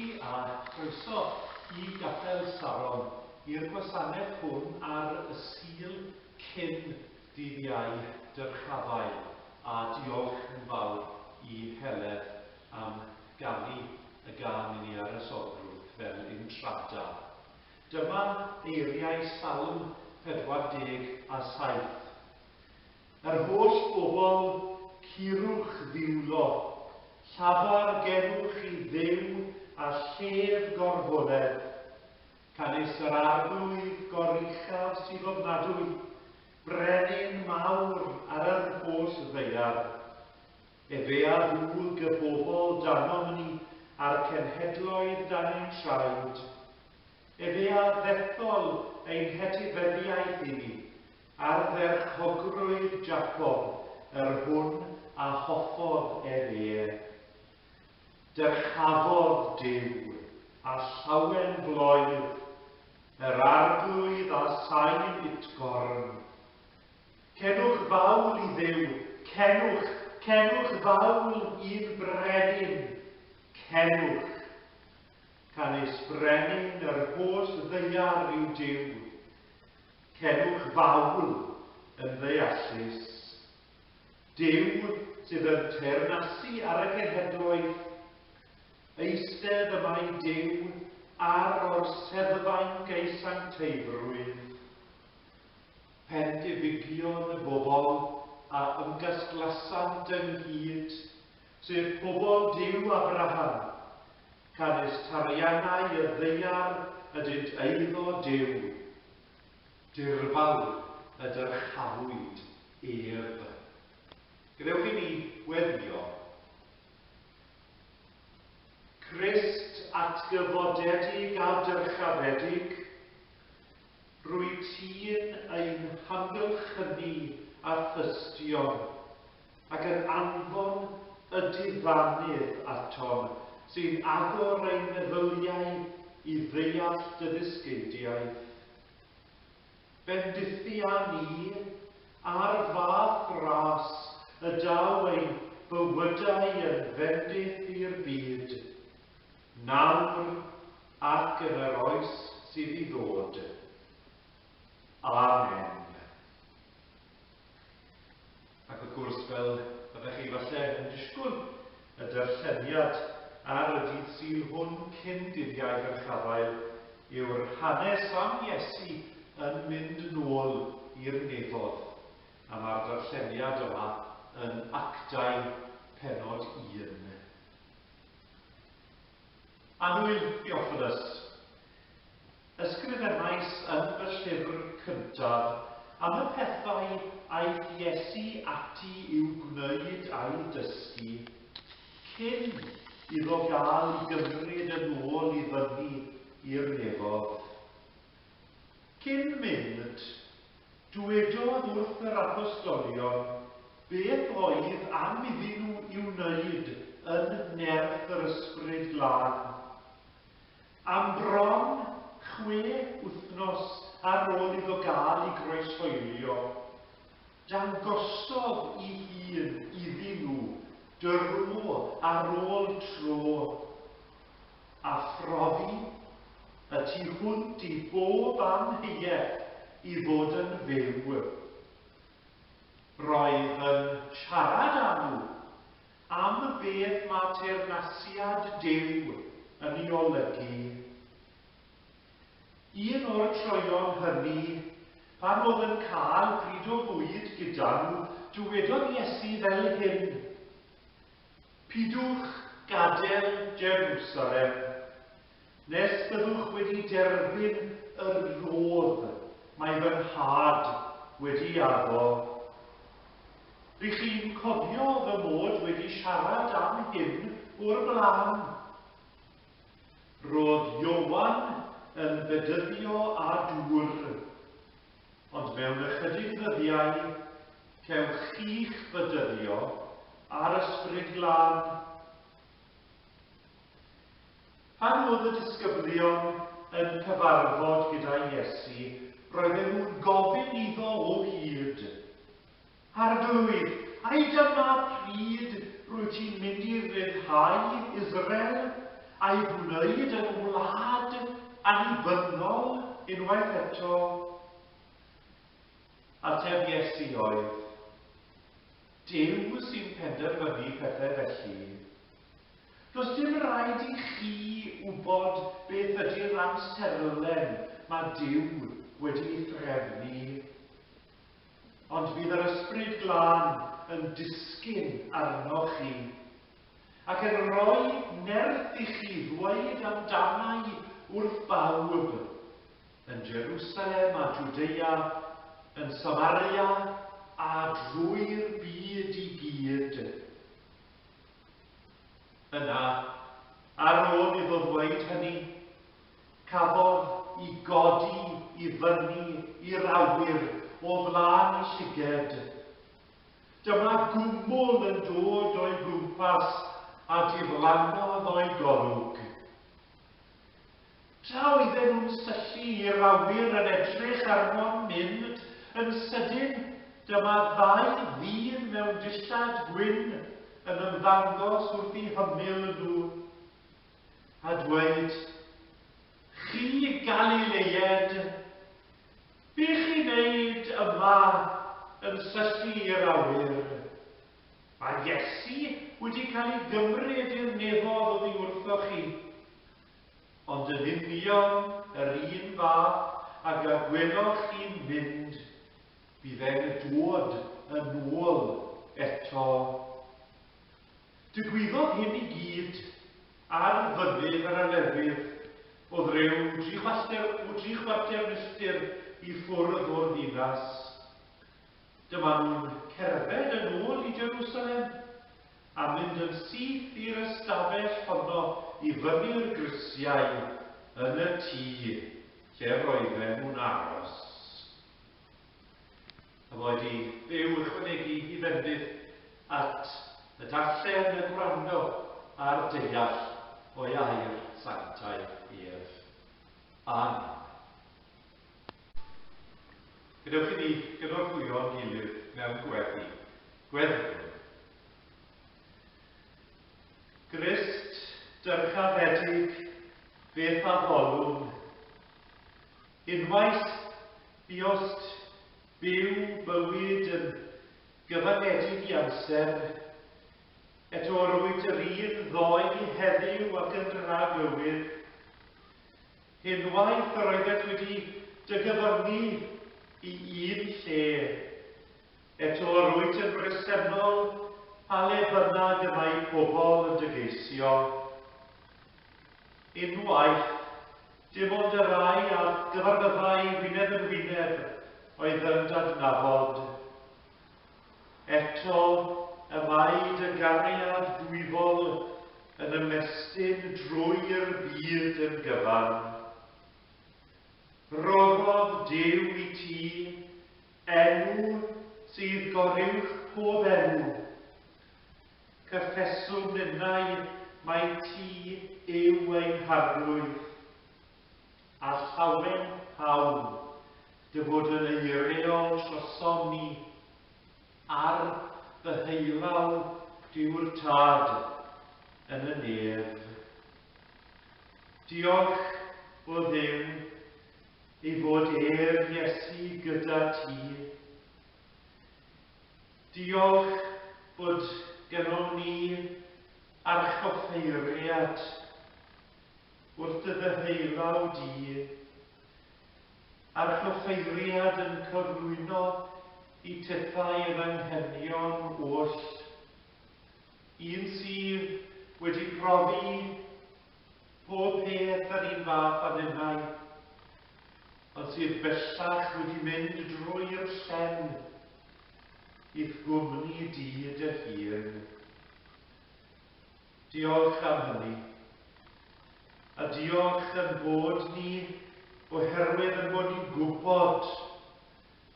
chi a croeso I Gapel Saron i'r gwasanaeth hwn ar y sgil cyn dydd Iau Dyrchafael a diolch yn fawr I Heledd am gamu y gan I ni ar y sodrwth fel un trada. Dyma eiriau Salm 47. Yr holl bobl curwch ddiwlo, llafar genwch I ddew a llef gorfonedd, canis yr arglwydd goruchaf sydd ofnadwy, brenin mawr ar yr holl ddeiar, efe a ddŵg y bobl danom ni a'r cenhedloedd dan ein traed, efe a ddethol ein hetifeddiaeth I ni, ar dderchogrwydd Jacob, yr hwn a hoffodd efe. Dyrchafodd Duw a llawen gloedd, yr arglwydd a sain utgorn. Cenwch fawl I Dduw, cenwch fawl i'n brenin, cenwch. Canis brenin yr holl ddeiar i'w Duw, cenwch fawl yn ddeallus. Duw sydd yn teyrnasu ar y cenhedloedd, eistedd y mae Duw ar orseddfaen gei sancteiddrwydd. Pendifigion y bobl a ymgasglasant ynghyd, sef pobl Duw Abraham, canis tariannau y ddeiar ydynt eiddo Duw, dirfal y dyrchafwyd ef. Gadewch I ni weddio. Grist atgyfodedig a dyrchafedig, rwy ti'n ein hamgylchynu a thystion, ac yn anfon y difanydd atom, sy'n agor ein meddyliau I ddeall dy ddysgeidiaeth. Bendithu a ni ar fath ras y daw ein bywydau yn fendith i'r byd, nawr ac yn yr oes sydd I ddod. Amen. Ac wrth gwrs fel byddech chi falle yn disgwyl y darlleniad ar y dydd sydd hwn cyn dyddiau Dyrchafael yw'r hanes am Iesu yn mynd nôl i'r nefodd. A mae'r darlleniad yma yn Actau pennod 1. Anwyl Theophilus, ysgrifennais yn y llyfr cyntaf am y pethau aeth Iesu ati i'w gwneud a'i dysgu, cyn iddo gael I gymryd yn ôl I fyny i'r nefodd. Cyn mynd, dywedodd wrth yr apostolion beth oedd am iddyn nhw i'w wneud yn nerth yr ysbryd glân. Am bron 6 wythnos ar ôl iddo gael I groeshoelio, dangosodd I hun iddyn nhw dro ar ôl tro, a phrofi y tu hwnt I bob amheuaeth I fod yn fyw. Roedd yn siarad â nhw am beth mae teyrnasiad Duw yn ei olygu. Un o'r troeon hynny, pan oedd yn cael pryd o fwyd gyda nhw, dywedodd Iesu fel hyn: Pidwch gadael Jerusalem, nes byddwch wedi derbyn yr rodd mae fy nhad wedi addo. Rydych chi'n cofio fy mod wedi siarad am hyn o'r blaen. Roedd Iowan yn bedyddio a dŵr, ond mewn ychydig ddyddiau cewch chi'ch bedyddio ar ysbryd glân. Pan oedd y disgyblion yn cyfarfod gyda Iesu, roedden nhw'n gofyn iddo o hyd: Arglwydd, ai dyma pryd rwy ti'n mynd I ryddhau Israel? a'i gwneud yn wlad annibynnol unwaith eto. Ateb Iesu oedd, Duw sy'n penderfynu pethau felly. Does dim rhaid I chi wybod beth ydy'r amserlen mae Duw wedi ei threfnu. Ond bydd yr ysbryd glân yn disgyn arno chi, ac yn rhoi nerth I chi ddweud amdanau wrth bawb, yn Jerusalem a Jwdea, yn Samaria a drwy'r byd I gyd. Yna, ar ôl iddo ddweud hynny, cafodd I godi I fyny i'r awyr o flaen I llyged. Dyma gwmwl yn dod o'i gwmpas a diflannodd o'i golwg. Tra oedden nhw'n syllu i'r awyr yn edrych arno'n mynd, yn sydyn dyma ddau ddyn mewn dillad gwyn yn ymddangos wrth I hymyl nhw, a dweud, Chi Galileed, be chi'n neud yma yn syllu i'r awyr? Mae Iesu wedi cael ei gymryd i'r nefodd oddi wrtho chi, ond yn union yr un fath ac a gwelwch chi'n mynd, bydd e'n dod yn ôl eto. Digwyddodd hyn I gyd ar fynydd yr alefydd, oedd rhyw 3 chwarter milltir I ffwrdd o'r ddinas. Dyma nhw'n cerdded yn ôl I Jerusalem a mynd yn syth i'r ystafell honno I fyny'r grisiau yn y tŷ lle roedden nhw'n aros. A oedd I fyw ychwanegu I fendydd at y darllen y gwrando a'r deall o'i air sanctau ef. Amen. Gadewch I ni gynorthwyo'n gilydd mewn gweddru. Grist, dyrchafedig, beth a volwm, unwaith biost byw bywyd yn gyfangedig I amser, eto rwyt yr un ddoi heddiw ac yn rhaglywydd, unwaith yr oeddet wedi dygyfyngu I un lle, eto rwyt yn bresennol a le bynnag y mae pobl yn dygeisio. Unwaith, dim ond y rai a gyfarbyddai wyneb yn wyneb oedd yn dadnabod. Eto, y mae dy gariad dwyfol yn ymestyn drwy'r byd yn gyfan. Rhoddodd Duw I ti enw sydd goruwch pob enw. Cyffeswm ninnau mae ti yw ein harglwydd, a llawen hawn dy fod yn eireol trosom ni ar dy heilaw diw'r tad yn y nef. Diolch o Dduw I fod Iesu gyda ti. Diolch bod gennym ni archoffeiriad wrth y ddyheilaw di. Archoffeiriad yn cyflwyno I tithau yn anghenion oll. Un sydd wedi profi pob peth yr un fath a ninnau, ond sydd bellach wedi mynd drwy'r llen I gwmni di dy hun. Diolch am hynny, a diolch yn bod ni oherwydd yn bod ni'n gwybod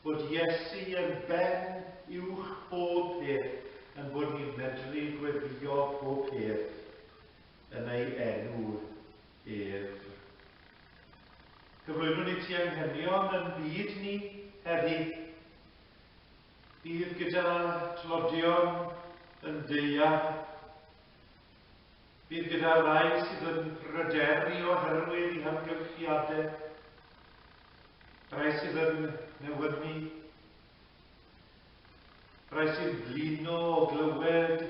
bod Iesu yn ben uwch pob peth, yn bod ni'n medru gweddio pob peth yn ei enw ef. Cyflwynwn ni ti anghenion yn byd ni heddi. Bydd gyda tlodion yn deall Bydd gyda rai sydd yn pryderu oherwydd eu hamgylchiadau, rai sydd yn newynu, rai sy'n blino o glywed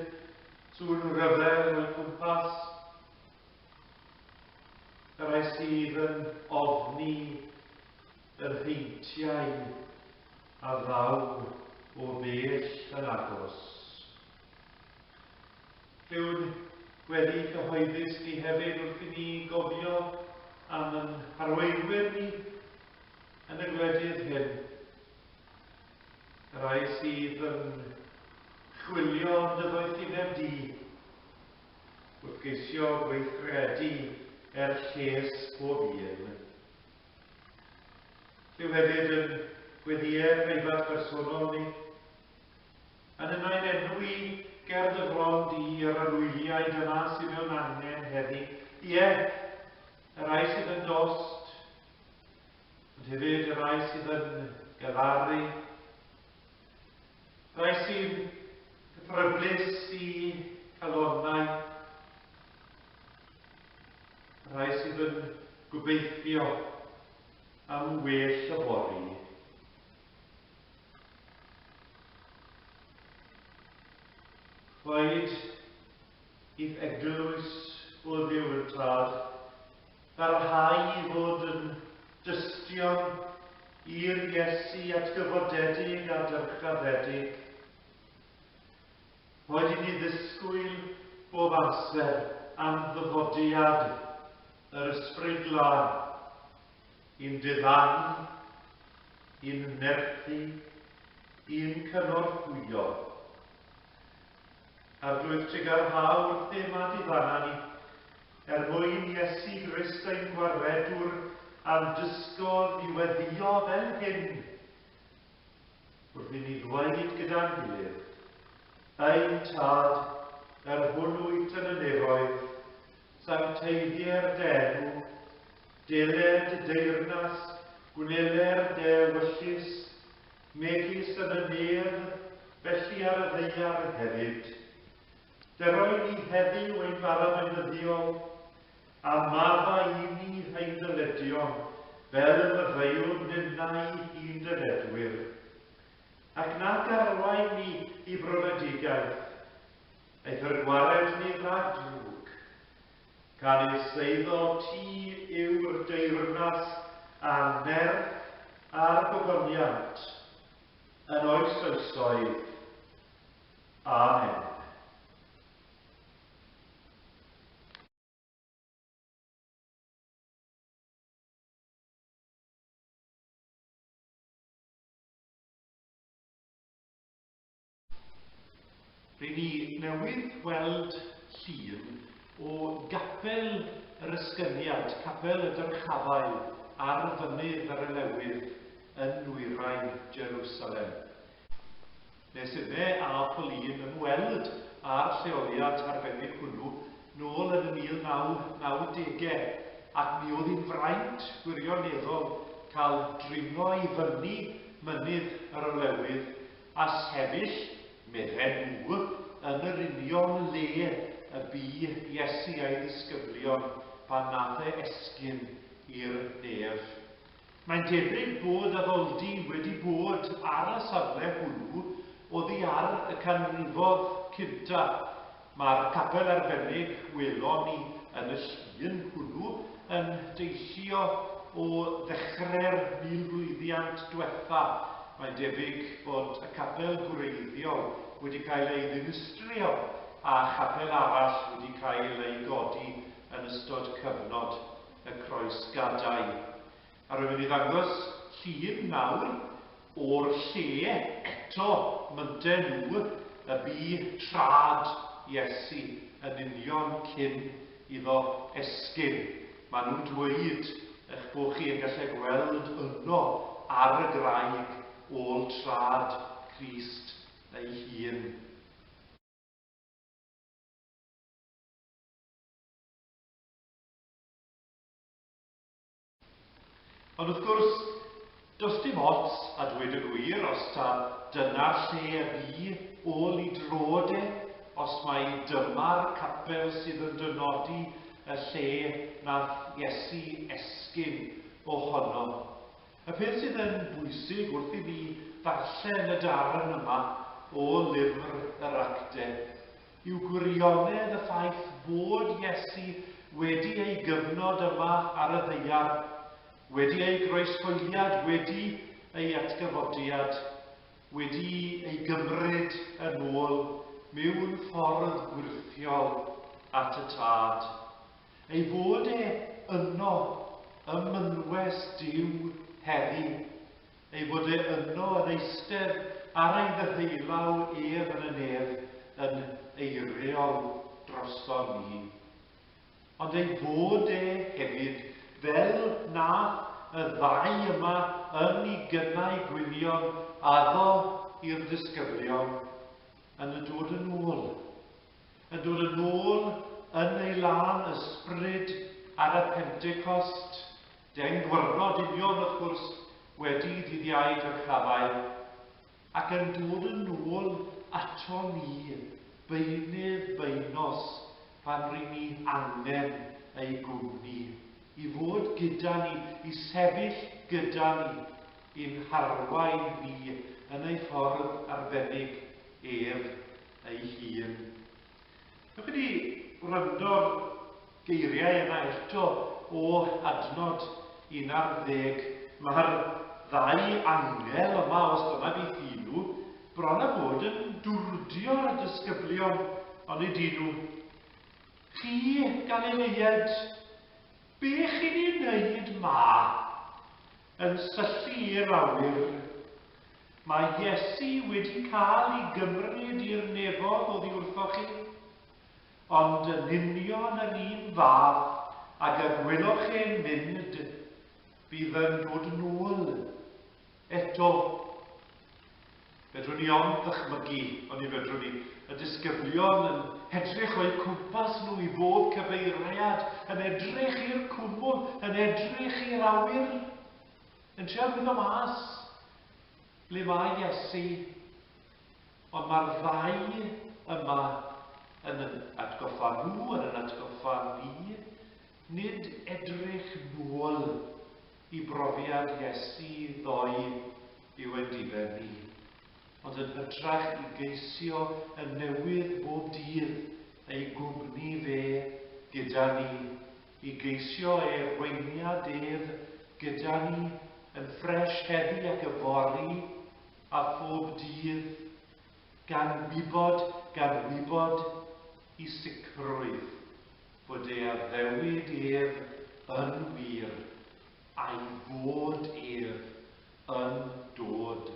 sŵn ryfel o'i cwmpas, rai sydd yn ofni yr heintiau a ddaw o bell yn agos. Yw'n wedi cyhoeddus ni hefyd wrth i ni gofio am yn arweinwyr ni yn y gwledydd hyn. Y rai sydd yn chwilio am dyfoethineb di wrth geisio gweithredu lles pob un. Yw hefyd yn gweddïau preifat personol ni, yn yna'n enwi ger dy fron di yr arwyliaid yma sydd mewn angen heddi. Ie, y rai sydd yn dost, ond hefyd y rai sydd yn galaru, rai sy'n cythryblus i calonnau, rai sydd yn gobeithio am well y fori. Rhaid i'r eglwys o Dduw yn tad barhau i fod yn dystion i'r Iesu atgyfodedig a dyrchafedig. Rhaid i ni ddisgwyl bob amser am ddyfodiad yr ysbryd glân i'n diddannu, i'n nerthu, i'n cynorthwyo. Arglwydd trigarhaw wrth ddim a diddanna ni, mwyn Iesu Grist ein gwaredwr a'n dysgol ddiweddio fel hyn, wrth i ni ddweud gyda'n gilydd, ein tad, hwn wyt yn y nefoedd, sancteiddiau'r denw, deled deyrnas, gwneler de wyllus, megis yn y nedd, felly ar y ddeiar hefyd. Deroi ni heddiw ein barameinyddiol, a madda i ni ein dyledion, fel y myddeiwn ninnau i'n dyledwyr. Ac na garwain ni i brofedigaeth, eith yr gwared ni rhag drwg, gan ei seiddo ti yw'r deyrnas a nerth a'r gogoniant, yn oes oesoedd. Amen. Rydyn ni newydd weld llun o gapel yr ysgyniad, capel y Dyrchafael ar fynydd ar y newydd yn nwyrain Jerusalem. Nes yna a Pauline yn weld a'r lleoliad arbennig hwnnw nôl yn y 1990au, ac mi oedd hi'n fraint gwirioneddol cael dringo i fyny mynydd ar y newydd a sefyll medden nhw yn yr union le y bu Iesu a'i ddisgyblion pan nath e esgyn i'r nef. Mae'n debyg bod addoldy wedi bod ar y safle hwnnw oddi ar y canrifodd cynta. Mae'r capel arbennig welon ni yn y llun hwnnw yn deillio o ddechrau'r 1000 diwetha. Mae'n debyg bod y capel gwreiddiol wedi cael ei ddinistrio a chapel arall wedi cael ei godi yn ystod cyfnod y croes gadau. A rwy'n mynd i ddangos llun nawr o'r lle eto mynten nhw y bu trad Iesu yn union cyn iddo esgyn. Maen nhw'n dweud eich bod chi yn gallu gweld yno ar y graig ôl trad Grist ei hun. Ond wrth gwrs, does dim ots a dweud y gwir os ta dyna'r lle y bu ôl i drode, os mai dyma'r capel sydd yn dynodi y lle nath Iesu esgyn ohono. Y peth sydd yn bwysig wrth i ni ddarllen y darn yma o lyfr yr Actau yw gwirionedd y ffaith bod Iesu wedi ei gyfnod yma ar y ddaear, wedi ei groeshoeliad, wedi ei atgyfodiad, wedi ei gymryd yn ôl mewn ffordd gwirthiol at y tad. Ei fod yno ym mynwes Duw heddi, ei fod yno yn eistedd ar ei ddeheulaw ef yn y nef yn eiriol drosto ni. Ond ei fod hefyd fel nath y ddau yma yn ei gynnau gwynion addo i'r disgyblion yn y dod yn ôl. Yn dod yn ôl yn ei lan ysbryd ar y Pentecost, deng dwyrnod union wrth gwrs wedi dydd Iau Dyrchafael, ac yn dod yn ôl ato ni beunydd beunos pan rydyn ni angen ei gwmni, i fod gyda ni, i sefyll gyda ni, i'n harwain ni yn ei ffordd arbennig ef ei hun. Newch chi wrando'r geiriau yna eto o adnod 11. Mae'r ddau angel yma, os dyna beth i nhw, bron a bod yn dwrdio'r disgyblion, ond eu dyn nhw. Chi, Galileued, be chi'n ei wneud ma? Yn syllu i'r awyr. Mae Iesu wedi cael ei gymryd i'r nefodd oddi wrthoch chi, ond yn union yr un fath ac y gwelwch e'n mynd, bydd yn dod yn ôl eto. Fedrwn ni ond ddychmygu, ond i fedrwn ni, y disgyblion yn edrych o'i cwmpas nhw i bob cyfeiriad, yn edrych i'r cwmwl, yn edrych i'r awyr, yn trio fydd o mas, ble mae Iesu, ond mae'r ddau yma yn atgoffa nhw, yn atgoffa ni, nid edrych nôl i brofiad Iesu ddoi i'w endifennu, ond yn hytrach i geisio yn newydd bob dydd ei gwmni fe gyda ni, i geisio ei arweiniad ef gyda ni yn ffres heddi ac yfori a phob dydd, gan wybod i sicrwydd bod ei addewid ef yn wir a'i fod ef yn dod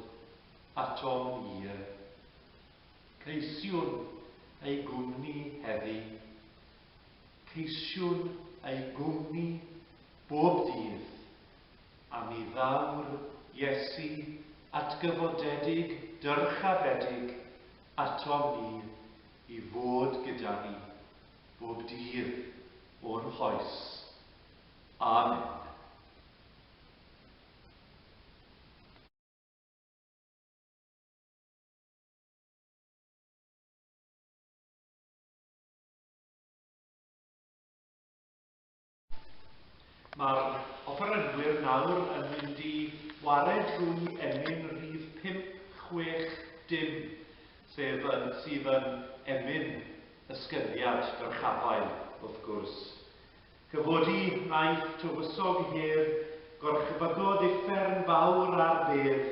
ato ni. Ceisiwn ei gwmni heddi, ceisiwn ei gwmni bob dydd, a mi ddawr Iesu atgyfodedig, dyrchafedig ato ni i fod gyda ni bob dydd o'n hoes. Amen. Mae'r offerynwyr nawr yn mynd i wared drwy emyn rhif 560, sydd yn emyn ysgyniad Dyrchafael, wrth gwrs. Cyfodi naeth tywysog hef, gorchbygodd uffern fawr ar bedd,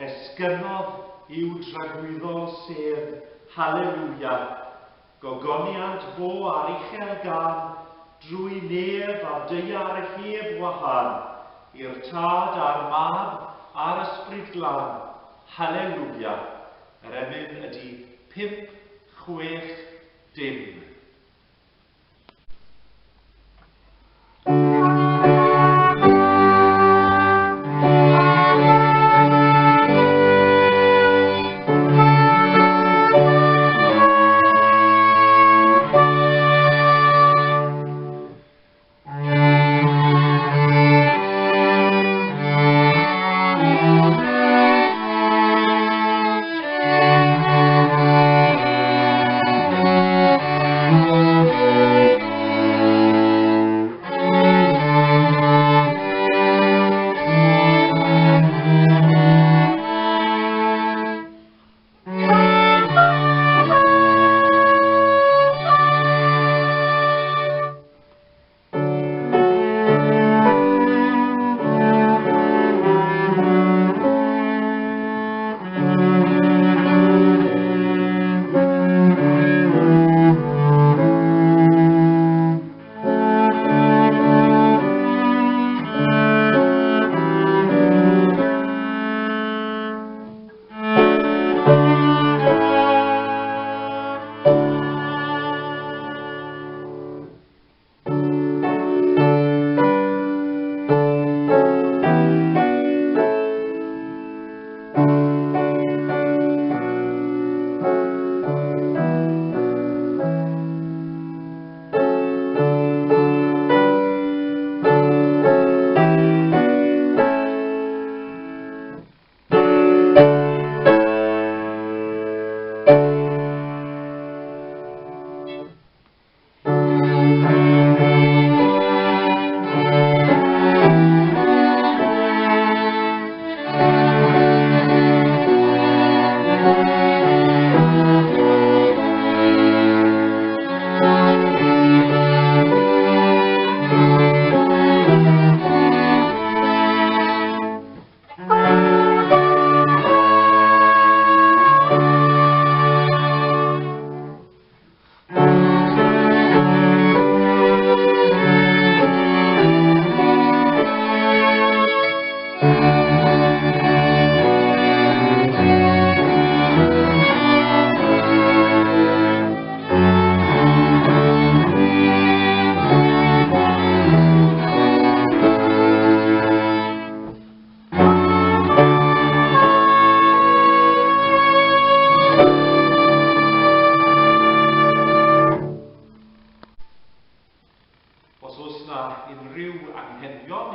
esgynodd i'w dragwyddol sedd, Halleluia. Gogoniant bo ar uchel gan, drwy nef a deiar heb wahan, i'r tad a'r mab a'r ysbryd glân. Halleluia. Yr emyn ydy 560.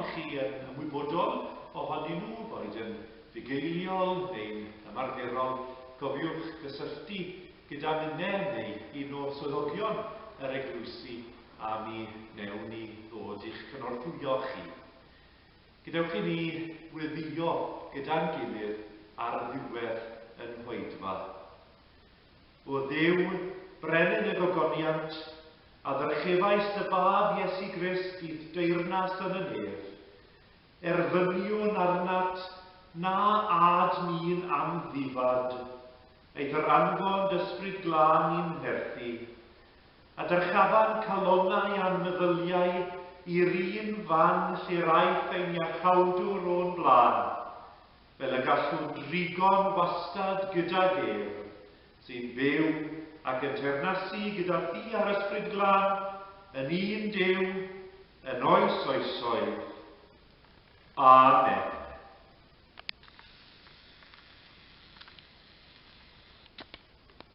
i chi yn ymwybodol ohonyn nhw, boed yn fugeiliol neu'n ymarferol, cofiwch gysylltu gyda minnau neu un o swyddogion yr eglwysi a mi wnewn ni ddod i'ch cynorthwyo chi. Gadewch i ni weddio gyda'n gilydd ar ddiwedd yn hoedfa. O Dduw, brenin y gogoniant, a ddyrchefais dy fab Iesu Grist i'r deyrnas yn y nef, erfyniwn arnat na ad ni'n am ddifad, eith yr anfon ysbryd glân i'n herthu, a dyrchafan calonau a'n meddyliau i'r un fan lle raeth ein iachawdwr o'n blaen, fel y gallwn drigon wastad gydag ef, sy'n byw ac yn teyrnasu gyda thi ar ysbryd glân, yn un Duw, yn oes oesoedd. Amen.